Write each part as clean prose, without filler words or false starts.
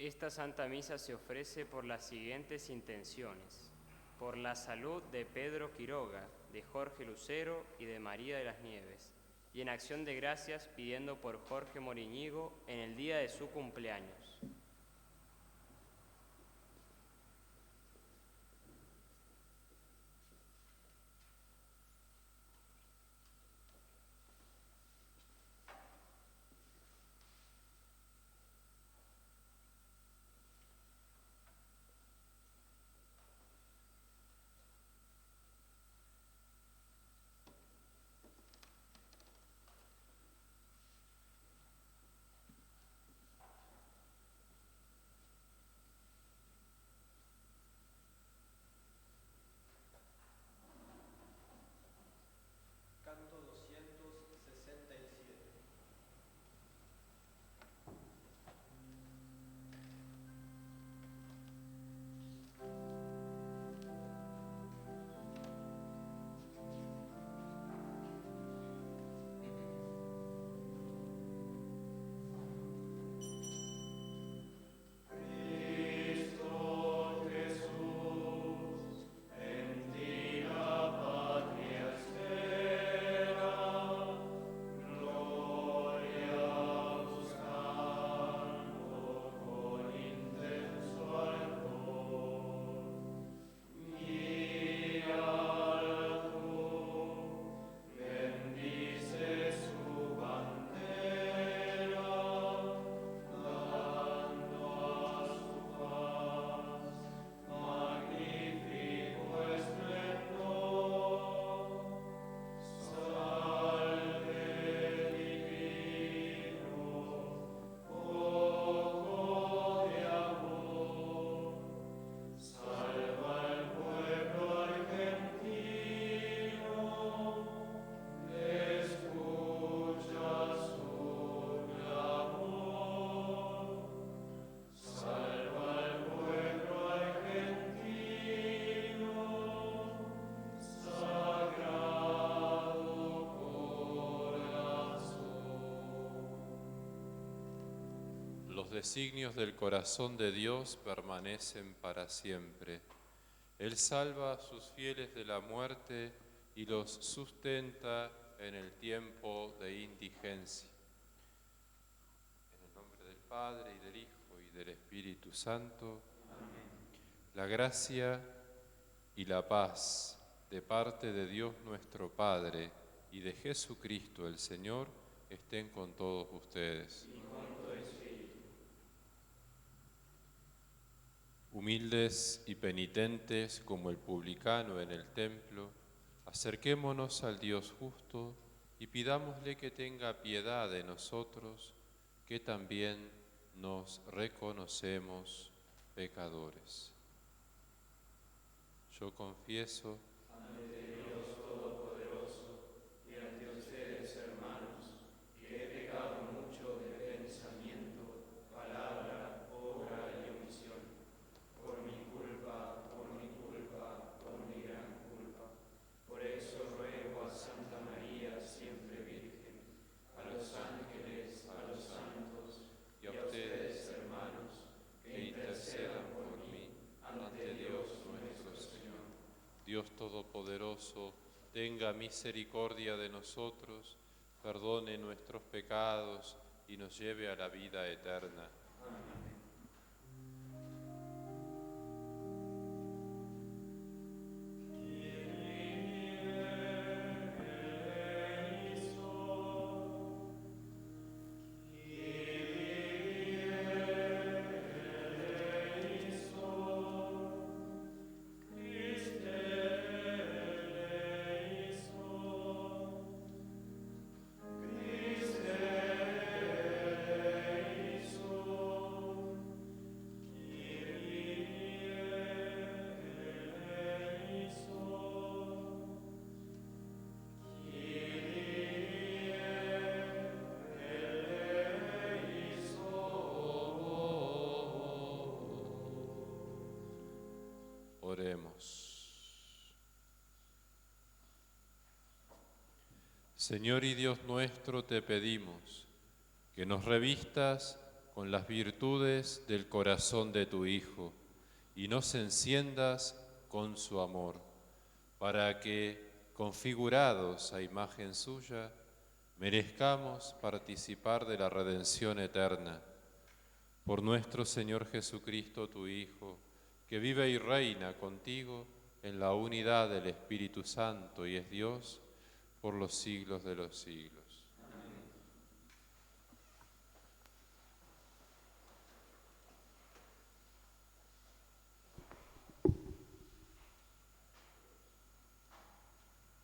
Esta Santa Misa se ofrece por las siguientes intenciones: por la salud de Pedro Quiroga, de Jorge Lucero y de María de las Nieves, y en acción de gracias pidiendo por Jorge Moriñigo en el día de su cumpleaños. Canto 267. Los designios del corazón de Dios permanecen para siempre. Él salva a sus fieles de la muerte y los sustenta en el tiempo de indigencia. En el nombre del Padre, y del Hijo, y del Espíritu Santo. Amén. La gracia y la paz de parte de Dios nuestro Padre y de Jesucristo el Señor estén con todos ustedes. Y con tu espíritu. Humildes y penitentes como el publicano en el templo, acerquémonos al Dios justo y pidámosle que tenga piedad de nosotros, que también nos reconocemos pecadores. Yo confieso Ante Dios Todopoderoso y ante ustedes, hermanos, que he pecado mucho de pensamiento, palabra, obra y omisión, por mi culpa, por mi gran culpa. Por eso ruego a Santa María, siempre Virgen, a los ángeles, a los santos y a ustedes, hermanos, que intercedan por mí ante Dios nuestro Señor. Dios Todopoderoso, tenga misericordia de nosotros, perdone nuestros pecados y nos lleve a la vida eterna. Amén. Oremos. Señor y Dios nuestro, te pedimos que nos revistas con las virtudes del corazón de tu Hijo y nos enciendas con su amor, para que, configurados a imagen suya, merezcamos participar de la redención eterna. Por nuestro Señor Jesucristo, tu Hijo, que vive y reina contigo en la unidad del Espíritu Santo y es Dios por los siglos de los siglos.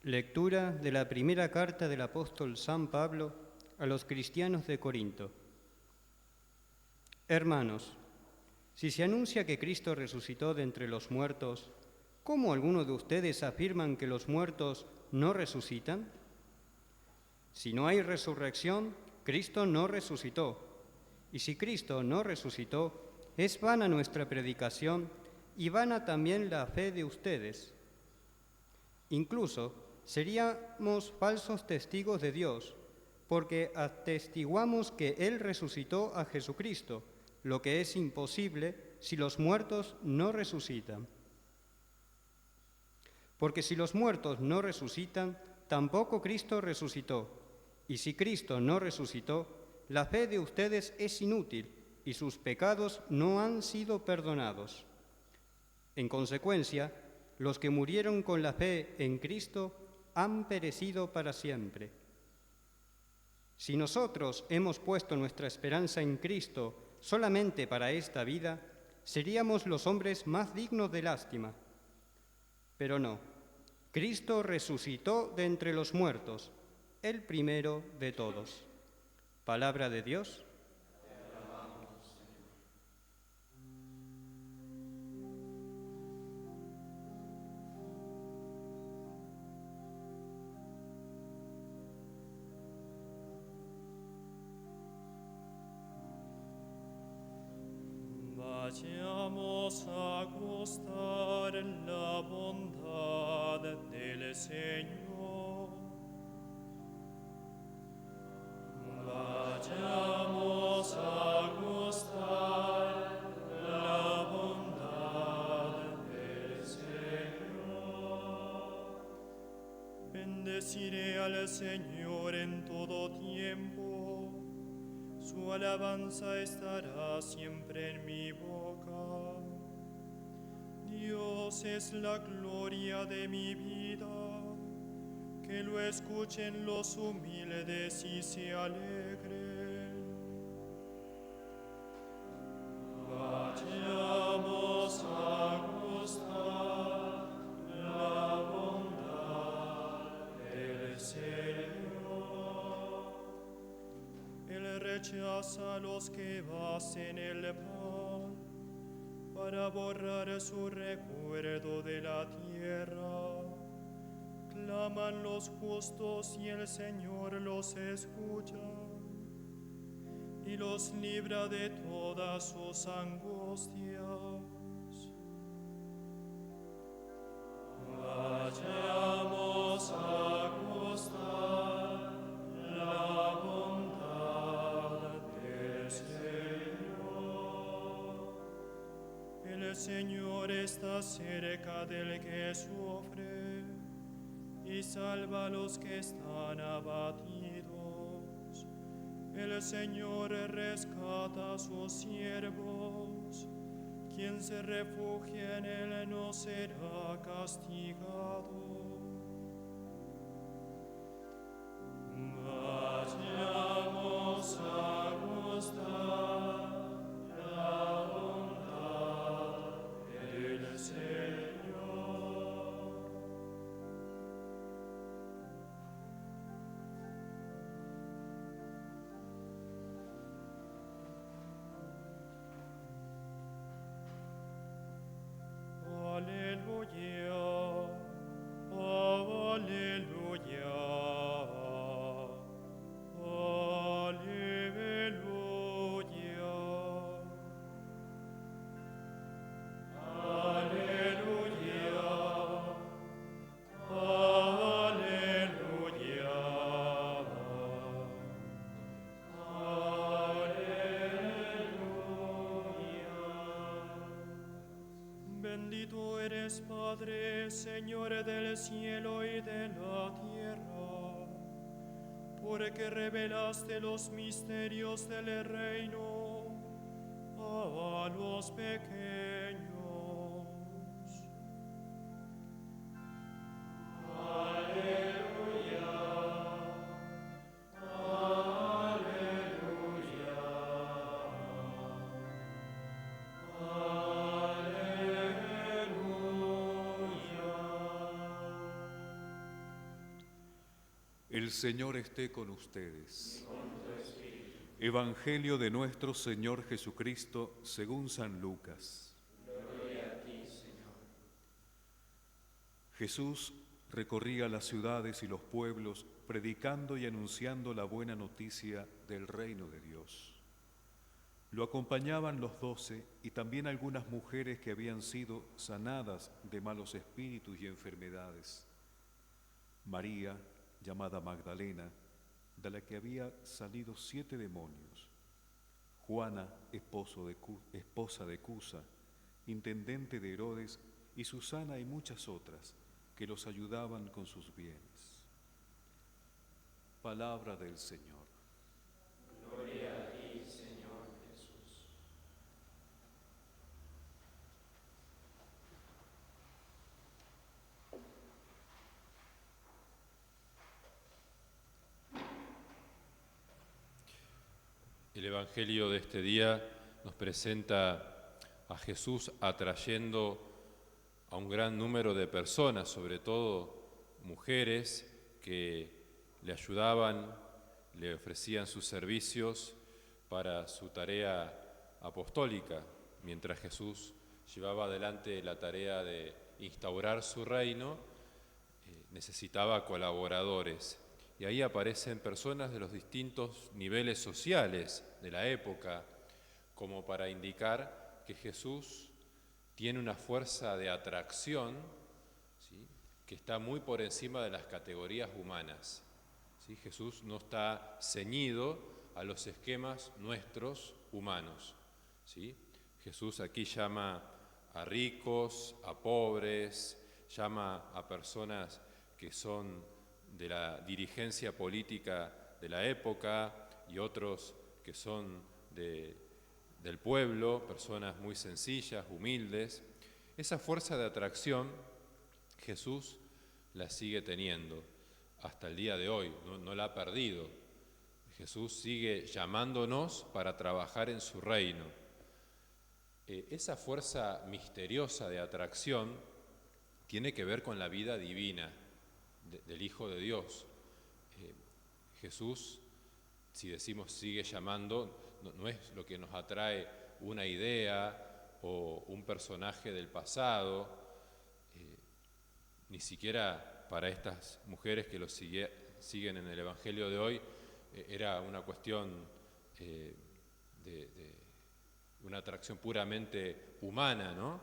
Lectura de la primera carta del apóstol San Pablo a los cristianos de Corinto. Hermanos, si se anuncia que Cristo resucitó de entre los muertos, ¿cómo algunos de ustedes afirman que los muertos no resucitan? Si no hay resurrección, Cristo no resucitó. Y si Cristo no resucitó, es vana nuestra predicación y vana también la fe de ustedes. Incluso seríamos falsos testigos de Dios, porque atestiguamos que Él resucitó a Jesucristo, lo que es imposible si los muertos no resucitan. Porque si los muertos no resucitan, tampoco Cristo resucitó. Y si Cristo no resucitó, la fe de ustedes es inútil y sus pecados no han sido perdonados. En consecuencia, los que murieron con la fe en Cristo han perecido para siempre. Si nosotros hemos puesto nuestra esperanza en Cristo solamente para esta vida, seríamos los hombres más dignos de lástima. Pero no, Cristo resucitó de entre los muertos, el primero de todos. Palabra de Dios. Vayamos a gustar la bondad del Señor. Vayamos a gustar la bondad del Señor. Bendeciré al Señor en todo tiempo. Su alabanza estará siempre en mi boca. Dios es la gloria de mi vida, que lo escuchen los humildes y se alegren. Vayamos a gustar la bondad del Señor. Él rechaza a los que hacen el mal, para borrar su recuerdo de la tierra. Claman los justos y el Señor los escucha, y los libra de todas sus angustias. Vayamos a gustar la bondad del Señor. El Señor está cerca del que sufre y salva a los que están abatidos. El Señor rescata a sus siervos. Quien se refugia en Él no será castigado. Vayamos a gustar la bondad del Señor. Aleluya, eres Padre, Señor del cielo y de la tierra, porque revelaste los misterios del reino a los pequeños. El Señor esté con ustedes. Evangelio de nuestro Señor Jesucristo según San Lucas. Gloria a ti, Señor. Jesús recorría las ciudades y los pueblos, predicando y anunciando la buena noticia del reino de Dios. Lo acompañaban los 12 y también algunas mujeres que habían sido sanadas de malos espíritus y enfermedades. María, llamada Magdalena, de la que había salido 7 demonios. Juana, esposa de Cusa, intendente de Herodes, y Susana y muchas otras que los ayudaban con sus bienes. Palabra del Señor. Gloria a ti, Señor Jesús. El Evangelio de este día nos presenta a Jesús atrayendo a un gran número de personas, sobre todo mujeres que le ayudaban, le ofrecían sus servicios para su tarea apostólica, mientras Jesús llevaba adelante la tarea de instaurar su reino, necesitaba colaboradores. Y ahí aparecen personas de los distintos niveles sociales de la época, como para indicar que Jesús tiene una fuerza de atracción, ¿sí?, que está muy por encima de las categorías humanas, ¿sí? Jesús no está ceñido a los esquemas nuestros humanos, ¿sí? Jesús aquí llama a ricos, a pobres, llama a personas que son de la dirigencia política de la época y otros que son del pueblo, personas muy sencillas, humildes. Esa fuerza de atracción Jesús la sigue teniendo hasta el día de hoy, no la ha perdido. Jesús sigue llamándonos para trabajar en su reino. Esa fuerza misteriosa de atracción tiene que ver con la vida divina del Hijo de Dios. Jesús, si decimos sigue llamando, no es lo que nos atrae una idea o un personaje del pasado, ni siquiera para estas mujeres que lo siguen en el Evangelio de hoy, era una cuestión de una atracción puramente humana, ¿no?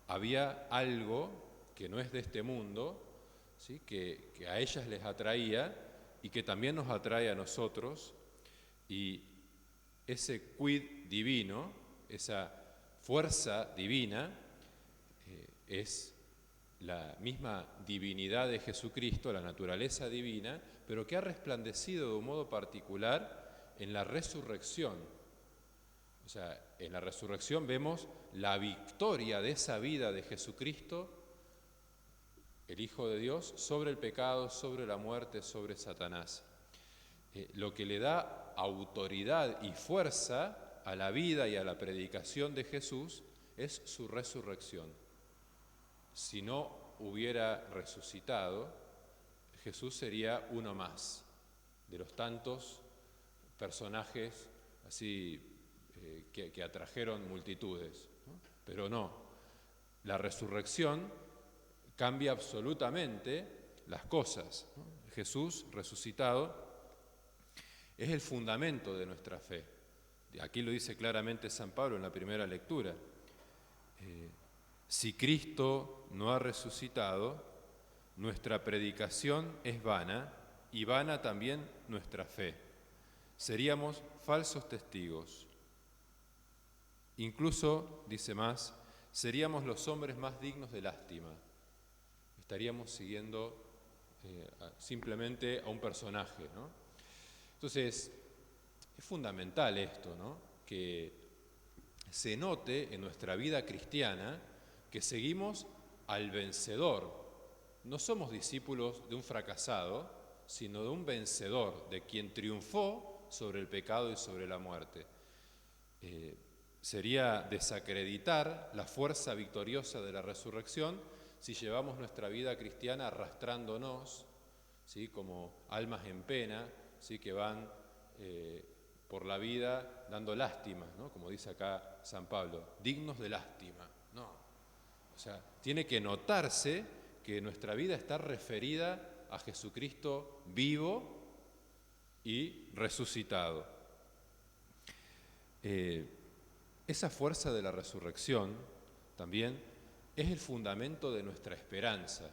Había algo que no es de este mundo, ¿sí?, que a ellas les atraía y que también nos atrae a nosotros, y ese quid divino, esa fuerza divina, es la misma divinidad de Jesucristo, la naturaleza divina, pero que ha resplandecido de un modo particular en la resurrección. O sea, en la resurrección vemos la victoria de esa vida de Jesucristo, el Hijo de Dios, sobre el pecado, sobre la muerte, sobre Satanás. Lo que le da autoridad y fuerza a la vida y a la predicación de Jesús es su resurrección. Si no hubiera resucitado, Jesús sería uno más de los tantos personajes así que atrajeron multitudes, ¿no? Pero no, la resurrección cambia absolutamente las cosas, ¿no? Jesús resucitado es el fundamento de nuestra fe. Aquí lo dice claramente San Pablo en la primera lectura. Si Cristo no ha resucitado, nuestra predicación es vana y vana también nuestra fe. Seríamos falsos testigos. Incluso, dice más, seríamos los hombres más dignos de lástima. Estaríamos siguiendo simplemente a un personaje, ¿no? Entonces, es fundamental esto, ¿no? Que se note en nuestra vida cristiana que seguimos al vencedor. No somos discípulos de un fracasado, sino de un vencedor, de quien triunfó sobre el pecado y sobre la muerte. Sería desacreditar la fuerza victoriosa de la resurrección si llevamos nuestra vida cristiana arrastrándonos, ¿sí?, como almas en pena, ¿sí?, que van por la vida dando lástima, ¿no?, como dice acá San Pablo, dignos de lástima. No, o sea, tiene que notarse que nuestra vida está referida a Jesucristo vivo y resucitado. Esa fuerza de la resurrección también es el fundamento de nuestra esperanza.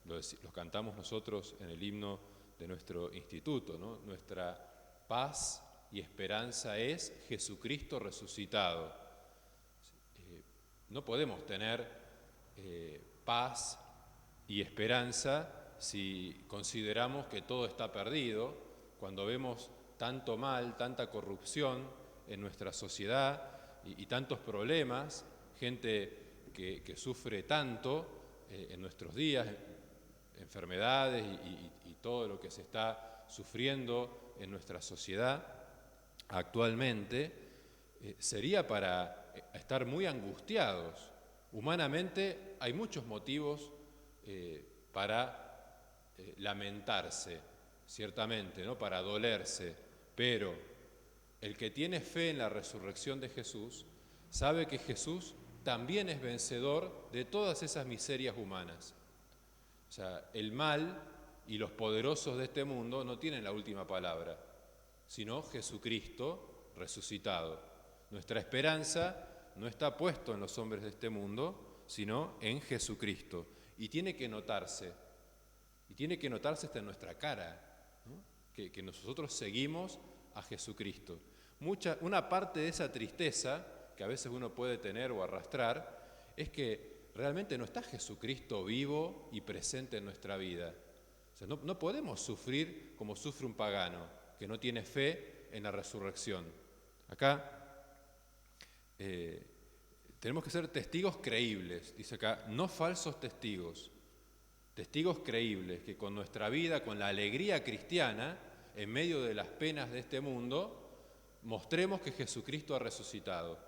Lo cantamos nosotros en el himno de nuestro instituto, ¿no? Nuestra paz y esperanza es Jesucristo resucitado. No podemos tener paz y esperanza si consideramos que todo está perdido, cuando vemos tanto mal, tanta corrupción en nuestra sociedad y tantos problemas, gente que sufre tanto en nuestros días, enfermedades y todo lo que se está sufriendo en nuestra sociedad actualmente, sería para estar muy angustiados. Humanamente hay muchos motivos para lamentarse, ciertamente, ¿no?, para dolerse, pero el que tiene fe en la resurrección de Jesús sabe que Jesús también es vencedor de todas esas miserias humanas. O sea, el mal y los poderosos de este mundo no tienen la última palabra, sino Jesucristo resucitado. Nuestra esperanza no está puesta en los hombres de este mundo, sino en Jesucristo. Y tiene que notarse hasta en nuestra cara, ¿no?, que nosotros seguimos a Jesucristo. Una parte de esa tristeza que a veces uno puede tener o arrastrar es que realmente no está Jesucristo vivo y presente en nuestra vida. O sea, no podemos sufrir como sufre un pagano que no tiene fe en la resurrección. Acá tenemos que ser testigos creíbles, dice acá, no falsos testigos, testigos creíbles, que con nuestra vida, con la alegría cristiana, en medio de las penas de este mundo, mostremos que Jesucristo ha resucitado.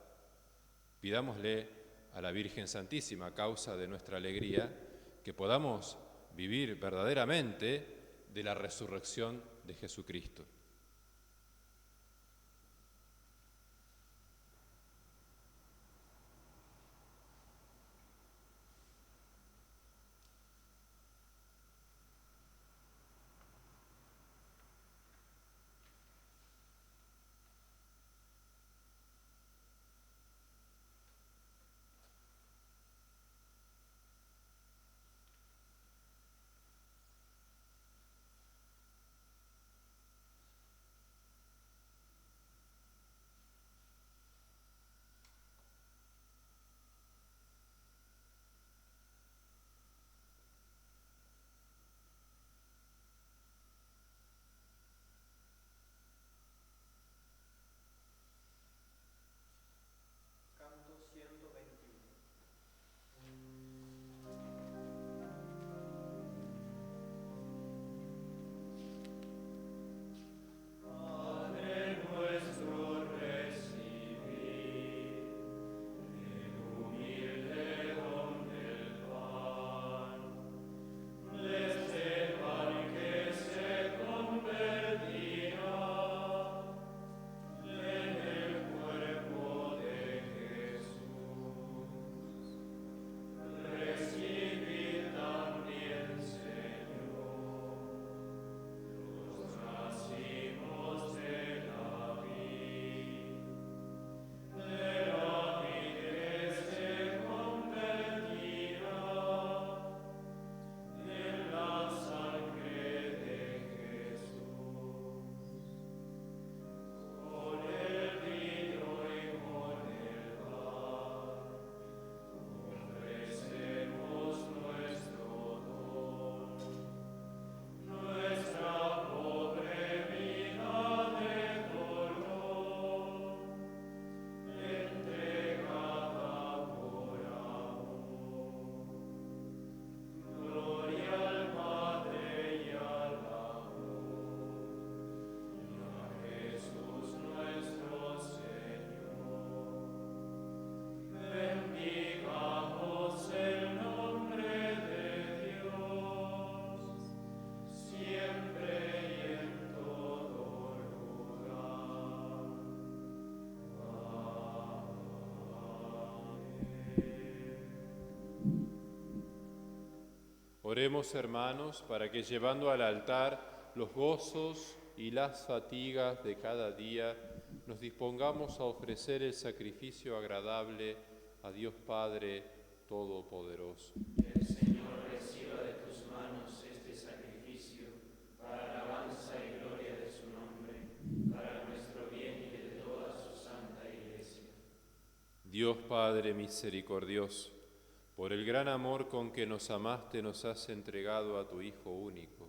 Pidámosle a la Virgen Santísima, a causa de nuestra alegría, que podamos vivir verdaderamente de la resurrección de Jesucristo. Oremos, hermanos, para que llevando al altar los gozos y las fatigas de cada día, nos dispongamos a ofrecer el sacrificio agradable a Dios Padre Todopoderoso. Que el Señor reciba de tus manos este sacrificio para alabanza y gloria de su nombre, para nuestro bien y de toda su santa Iglesia. Dios Padre misericordioso, por el gran amor con que nos amaste, nos has entregado a tu Hijo único.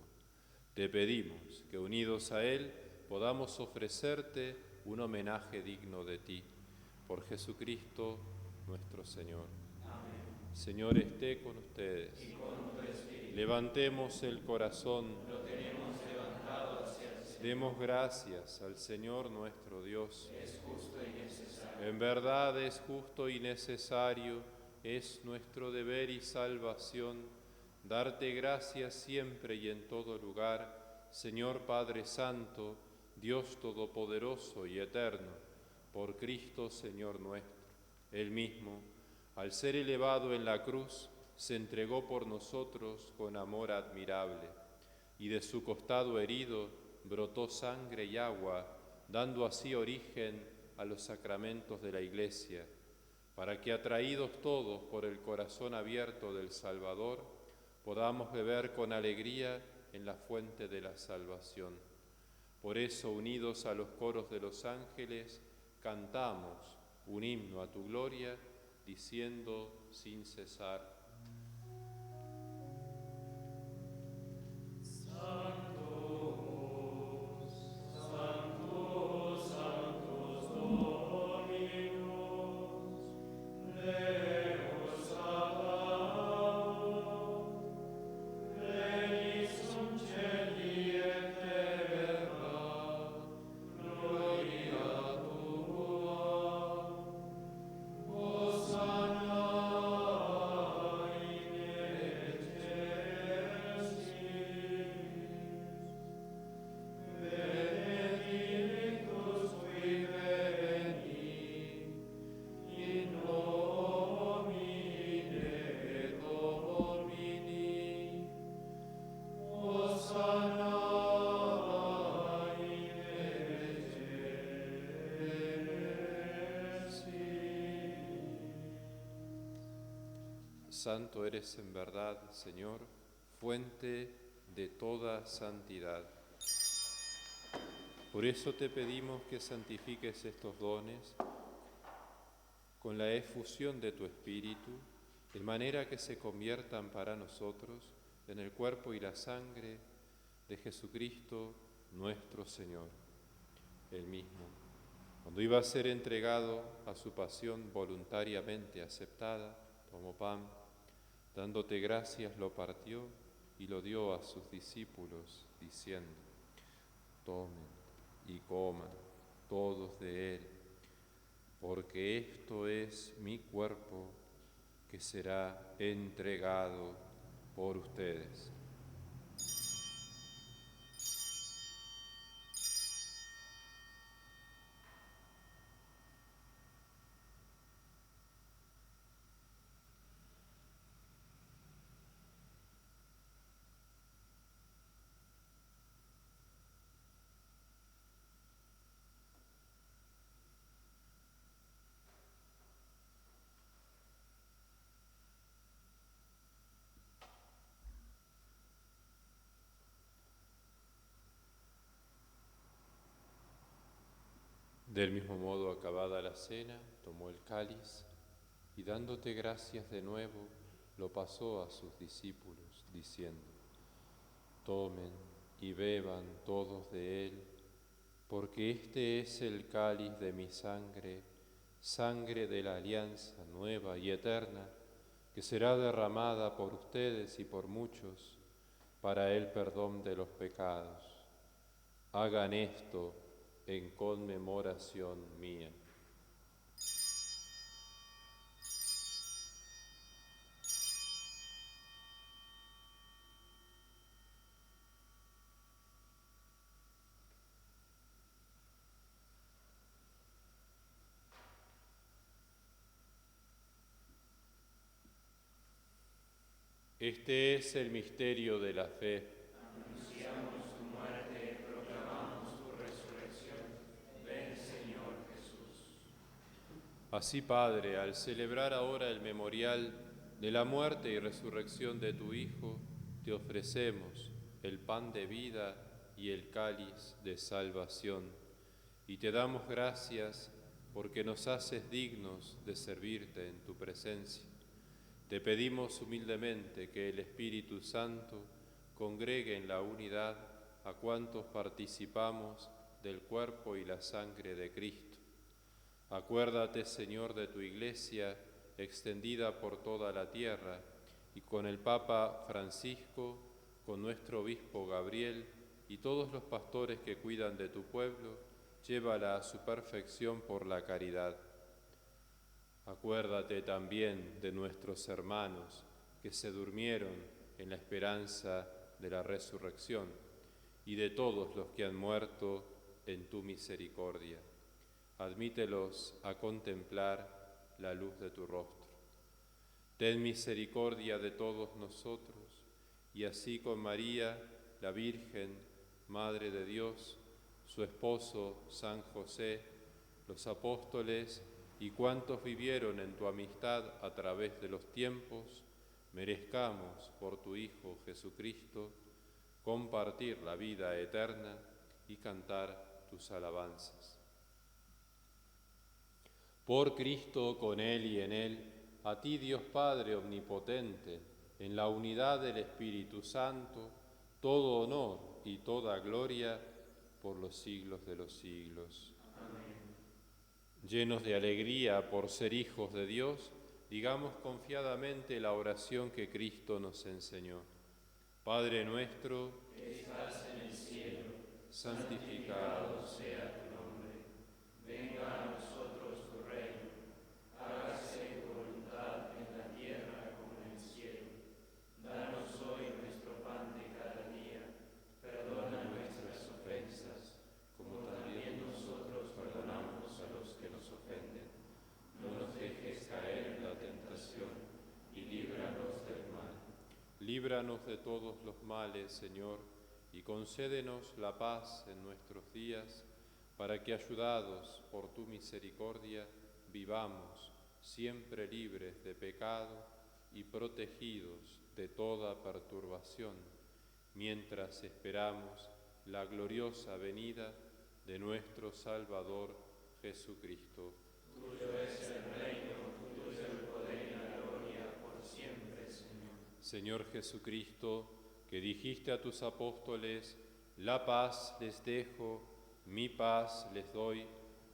Te pedimos que unidos a Él podamos ofrecerte un homenaje digno de ti. Por Jesucristo nuestro Señor. Amén. Señor, esté con ustedes. Y con tu espíritu. Levantemos el corazón. Lo tenemos levantado hacia el Señor. Demos gracias al Señor nuestro Dios. Es justo y necesario. En verdad es justo y necesario, es nuestro deber y salvación, darte gracias siempre y en todo lugar, Señor Padre Santo, Dios Todopoderoso y Eterno, por Cristo Señor nuestro. Él mismo, al ser elevado en la cruz, se entregó por nosotros con amor admirable, y de su costado herido brotó sangre y agua, dando así origen a los sacramentos de la Iglesia, para que, atraídos todos por el corazón abierto del Salvador, podamos beber con alegría en la fuente de la salvación. Por eso, unidos a los coros de los ángeles, cantamos un himno a tu gloria, diciendo sin cesar: Santo eres en verdad, Señor, fuente de toda santidad. Por eso te pedimos que santifiques estos dones con la efusión de tu Espíritu, de manera que se conviertan para nosotros en el cuerpo y la sangre de Jesucristo nuestro Señor. Él mismo, cuando iba a ser entregado a su pasión voluntariamente aceptada, tomó pan, dándote gracias, lo partió y lo dio a sus discípulos, diciendo: tomen y coman todos de él, porque esto es mi cuerpo que será entregado por ustedes. Del mismo modo, acabada la cena, tomó el cáliz y, dándote gracias de nuevo, lo pasó a sus discípulos, diciendo: tomen y beban todos de él, porque este es el cáliz de mi sangre, sangre de la alianza nueva y eterna, que será derramada por ustedes y por muchos para el perdón de los pecados. Hagan esto en conmemoración mía. Este es el misterio de la fe. Anunciamos tu muerte, proclamamos tu resurrección. Ven, Señor Jesús. Así, Padre, al celebrar ahora el memorial de la muerte y resurrección de tu Hijo, te ofrecemos el pan de vida y el cáliz de salvación. Y te damos gracias porque nos haces dignos de servirte en tu presencia. Te pedimos humildemente que el Espíritu Santo congregue en la unidad a cuantos participamos del cuerpo y la sangre de Cristo. Acuérdate, Señor, de tu Iglesia extendida por toda la tierra, y con el Papa Francisco, con nuestro Obispo Gabriel y todos los pastores que cuidan de tu pueblo, llévala a su perfección por la caridad. Acuérdate también de nuestros hermanos que se durmieron en la esperanza de la resurrección y de todos los que han muerto en tu misericordia. Admítelos a contemplar la luz de tu rostro. Ten misericordia de todos nosotros, y así con María, la Virgen, Madre de Dios, su esposo San José, los apóstoles y cuantos vivieron en tu amistad a través de los tiempos, merezcamos por tu Hijo Jesucristo compartir la vida eterna y cantar tus alabanzas. Por Cristo, con Él y en Él, a ti Dios Padre Omnipotente, en la unidad del Espíritu Santo, todo honor y toda gloria por los siglos de los siglos. Amén. Llenos de alegría por ser hijos de Dios, digamos confiadamente la oración que Cristo nos enseñó. Padre nuestro, Que estás en el cielo, santificado sea tu nombre. Venga a nosotros tu reino. Hágase tu voluntad en la tierra como en el cielo. Danos hoy nuestro pan de cada día. Perdona nuestras ofensas, como también nosotros perdonamos a los que nos ofenden. No nos dejes caer en la tentación y líbranos del mal. líbranos de todos los males, Señor, y concédenos la paz en nuestros días, para que, ayudados por tu misericordia, vivamos siempre libres de pecado y protegidos de toda perturbación, mientras esperamos la gloriosa venida de nuestro Salvador Jesucristo. Tuyo es el reino, tuyo el poder y la gloria por siempre, Señor. Señor Jesucristo, que dijiste a tus apóstoles, la paz les dejo, mi paz les doy,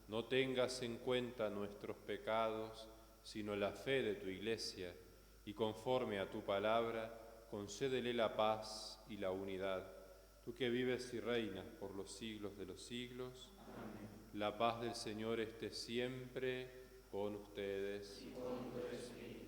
no tengas en cuenta nuestros pecados, sino la fe de tu Iglesia, y conforme a tu palabra, concédele la paz y la unidad. Tú que vives y reinas por los siglos de los siglos, Amén. la paz del Señor esté siempre con ustedes. Y con tu espíritu.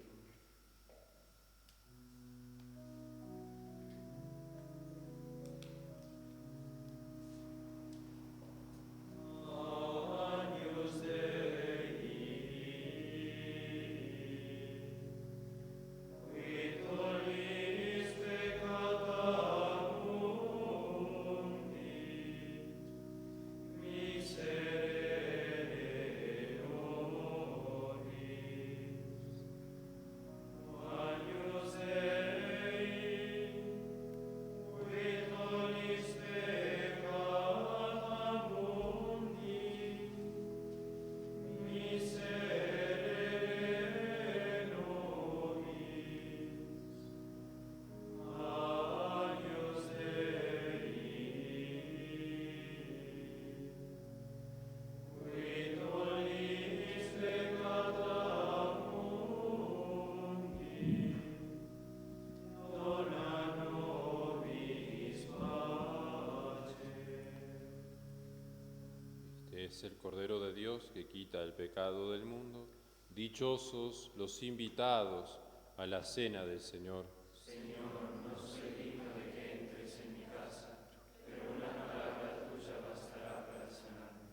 Es el Cordero de Dios que quita el pecado del mundo. Dichosos los invitados a la cena del Señor. Señor, no soy digno de que entres en mi casa, pero una palabra tuya bastará para sanarme.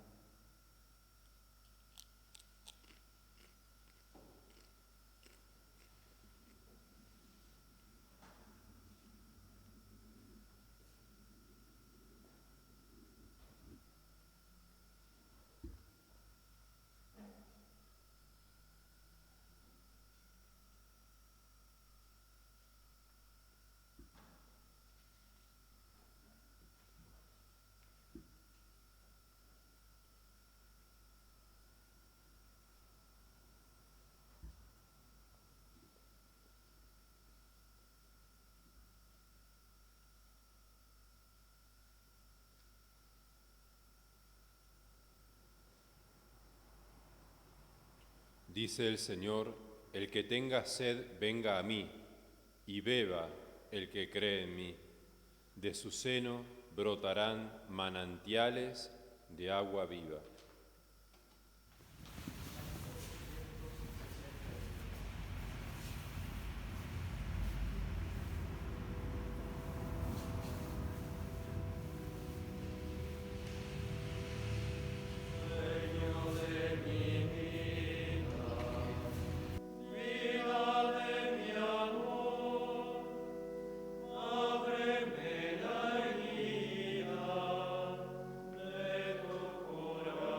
Dice el Señor, el que tenga sed, venga a mí, y beba el que cree en mí. De su seno brotarán manantiales de agua viva. Ábreme la herida de tu corazón.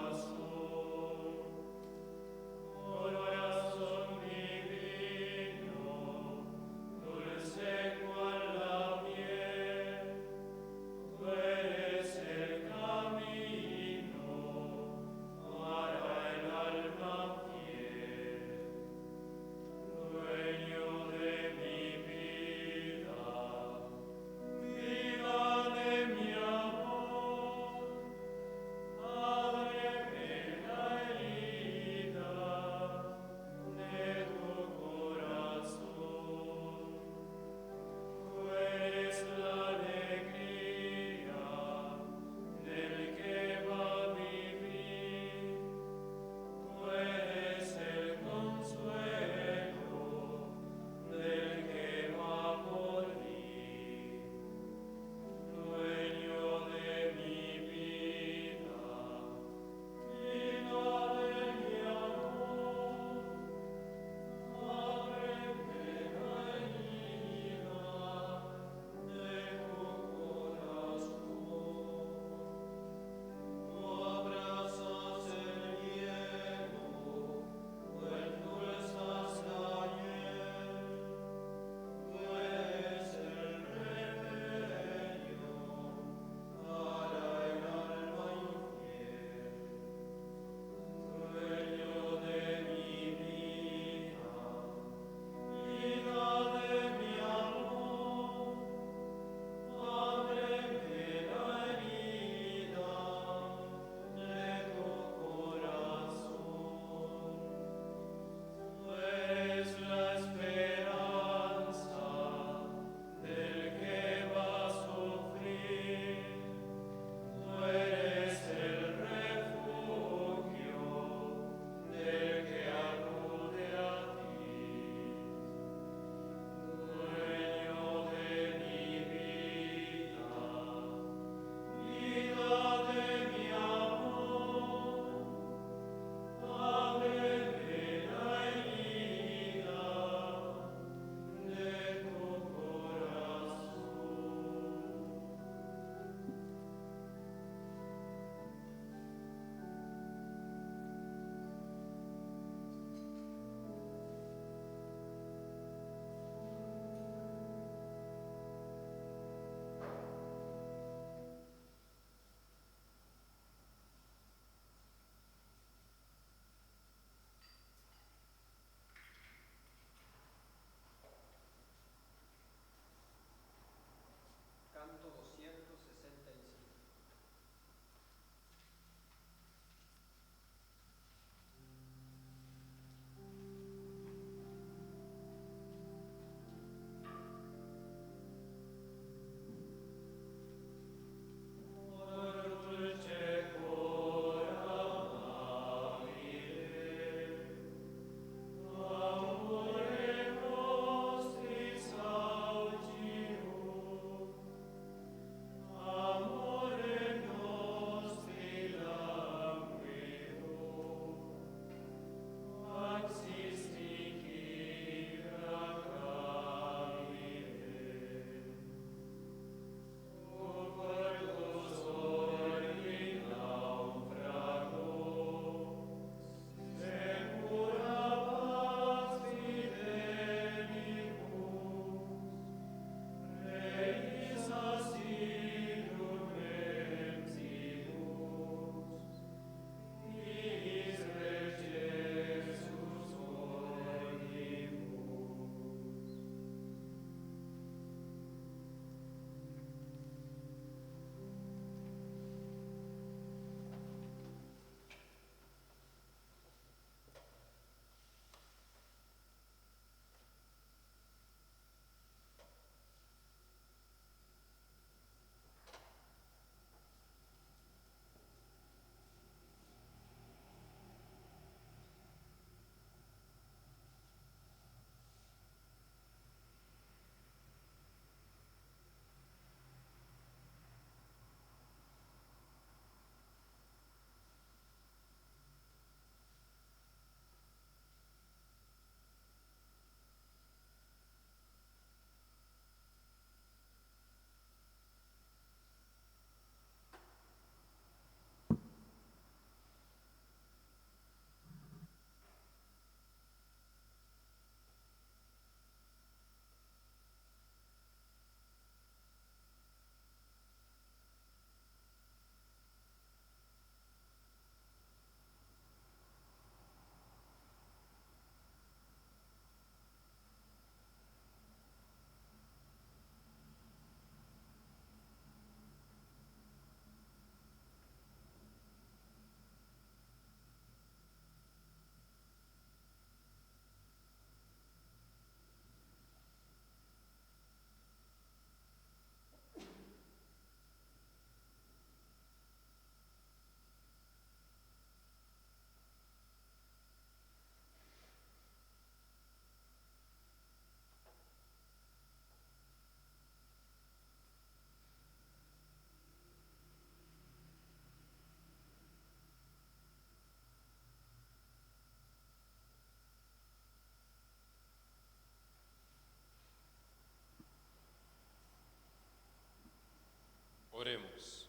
Oremos.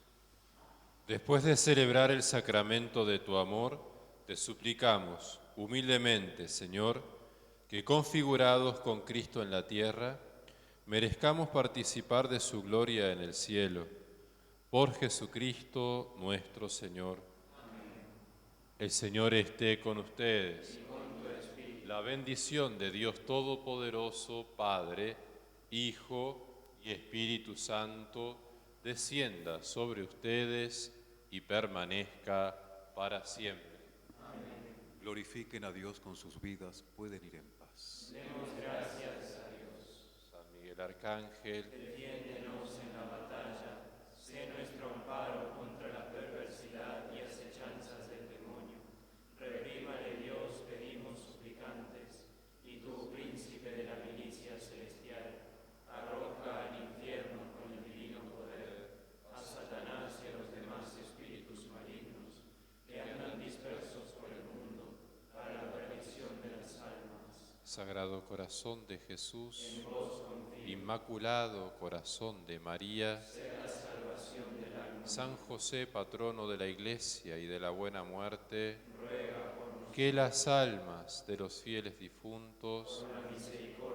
Después de celebrar el sacramento de tu amor, te suplicamos humildemente, Señor, que configurados con Cristo en la tierra, merezcamos participar de su gloria en el cielo. Por Jesucristo nuestro Señor. Amén. El Señor esté con ustedes. Y con tu espíritu. La bendición de Dios Todopoderoso, Padre, Hijo y Espíritu Santo, descienda sobre ustedes y permanezca para siempre. Amén. Glorifiquen a Dios con sus vidas, pueden ir en paz. Demos gracias a Dios. San Miguel Arcángel, Defiéndenos en la batalla, sé nuestro amparo contra la perversidad y acechanzas del demonio. Reprímale Dios, pedimos suplicantes, y tú, príncipe de la milicia celestial, arroja al infierno con el divino poder a Satanás y a los demás espíritus malignos que andan dispersos por el mundo para la perdición de las almas. Sagrado Corazón de Jesús, En vos confío, Inmaculado Corazón de María, sea la salvación del alma. San José, patrono de la Iglesia y de la Buena Muerte, Ruega por nosotros, que las almas de los fieles difuntos por la misericordia